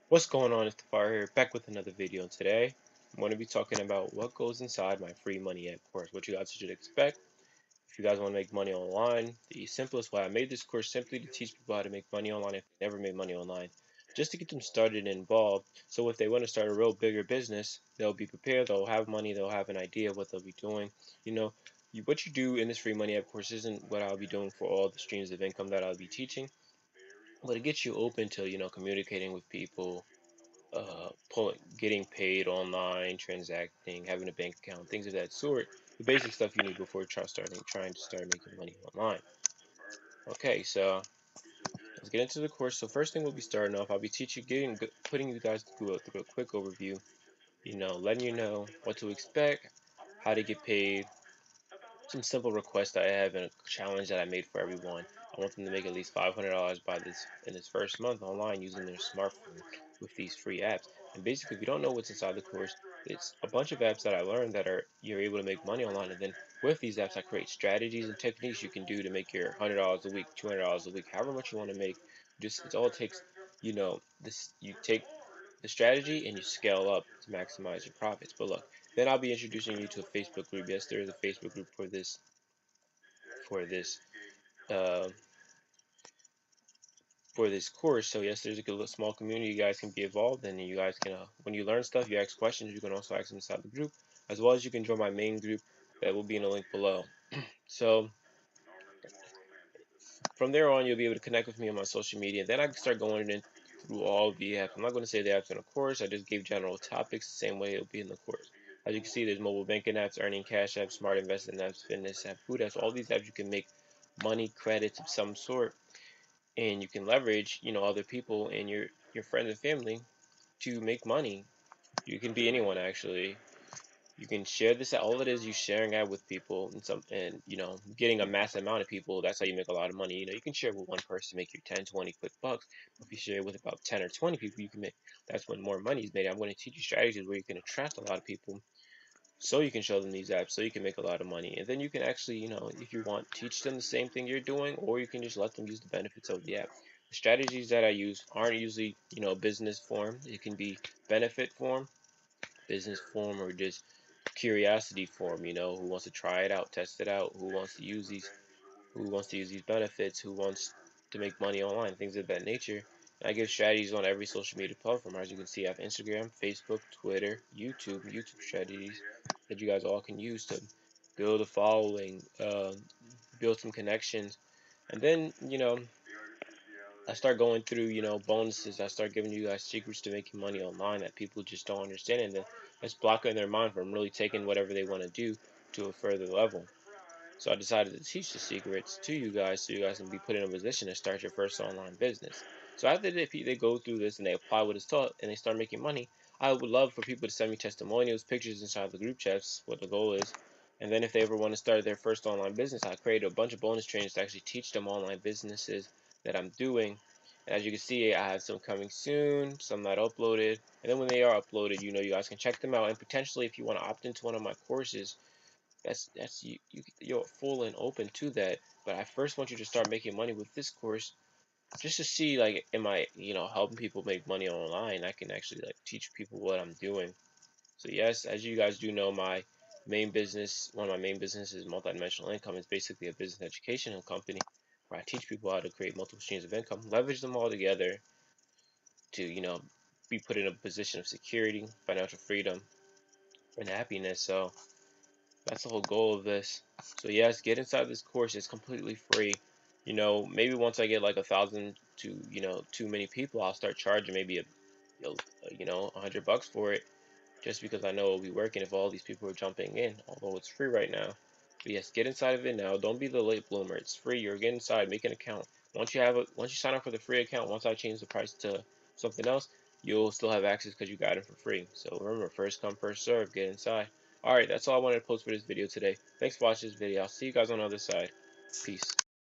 What's going on? It's Tafari here, back with another video. And today, I'm going to be talking about what goes inside my free money app course, what you guys should expect if you guys want to make money online. The simplest way I made this course simply to teach people how to make money online if they never made money online, just to get them started and involved. So if they want to start a real bigger business, they'll be prepared, they'll have money, they'll have an idea of what they'll be doing. You know, what you do in this free money app course isn't what I'll be doing for all the streams of income that I'll be teaching, but it gets you open to, communicating with people, getting paid online, transacting, having a bank account, things of that sort. The basic stuff you need before trying to start making money online. Okay, so let's get into the course. So first thing we'll be starting off, I'll be putting you guys through a quick overview. Letting you know what to expect, how to get paid, some simple requests that I have, and a challenge that I made for everyone. I want them to make at least $500 in this first month online using their smartphone with these free apps. And basically, if you don't know what's inside the course, it's a bunch of apps that I learned that are you're able to make money online. And then with these apps, I create strategies and techniques you can do to make your $100 a week, $200 a week, however much you want to make. Just it all takes, this you take the strategy and you scale up to maximize your profits. But look, then I'll be introducing you to a Facebook group. Yes, there is a Facebook group for this uh, for this course. So yes, there's a good small community you guys can be involved in, and you guys can when you learn stuff, you ask questions. You can also ask them inside the group, as well as you can join my main group that will be in the link below. So from there on, you'll be able to connect with me on my social media. Then I can start going in through all the apps. I'm not going to say the apps in the course. I just gave general topics the same way it'll be in the course. As you can see, there's mobile banking apps, earning cash apps, smart investing apps, fitness apps, food apps. All these apps you can make money, credits of some sort, and you can leverage, other people and your friends and family to make money. You can be anyone actually. You can share this. All it is, you sharing out with people, and getting a massive amount of people. That's how you make a lot of money. You can share with one person, make your 10, 20 quick bucks. If you share with about 10 or 20 people, you can make. That's when more money is made. I'm going to teach you strategies where you can attract a lot of people, so you can show them these apps, so you can make a lot of money. And then you can actually, if you want, teach them the same thing you're doing, or you can just let them use the benefits of the app. The strategies that I use aren't usually, business form. It can be benefit form, business form, or just curiosity form. Who wants to try it out, test it out, who wants to use these benefits, who wants to make money online, things of that nature. And I give strategies on every social media platform. As you can see, I have Instagram, Facebook, Twitter, YouTube strategies that you guys all can use to build a following, build some connections. And then, I start going through, bonuses. I start giving you guys secrets to making money online that people just don't understand, and then it's blocking their mind from really taking whatever they want to do to a further level. So I decided to teach the secrets to you guys so you guys can be put in a position to start your first online business. So after they go through this and they apply what is taught and they start making money, I would love for people to send me testimonials, pictures inside the group chats, what the goal is. And then if they ever want to start their first online business, I created a bunch of bonus trainings to actually teach them online businesses that I'm doing. And as you can see, I have some coming soon, some not uploaded. And then when they are uploaded, you guys can check them out. And potentially, if you want to opt into one of my courses, that's you're full and open to that. But I first want you to start making money with this course, just to see, like, am I, helping people make money online. I can actually, like, teach people what I'm doing. So yes, as you guys do know, one of my main businesses, multidimensional income, is basically a business educational company where I teach people how to create multiple streams of income, leverage them all together to, be put in a position of security, financial freedom, and happiness. So that's the whole goal of this. So yes, get inside this course. It's completely free. Maybe once I get like 1,000 to, too many people, I'll start charging maybe $100 for it, just because I know it'll be working if all these people are jumping in, although it's free right now. But yes, get inside of it now. Don't be the late bloomer. It's free. You're getting inside. Make an account. Once you sign up for the free account, once I change the price to something else, you'll still have access because you got it for free. So remember, first come, first serve. Get inside. Alright, that's all I wanted to post for this video today. Thanks for watching this video. I'll see you guys on the other side. Peace.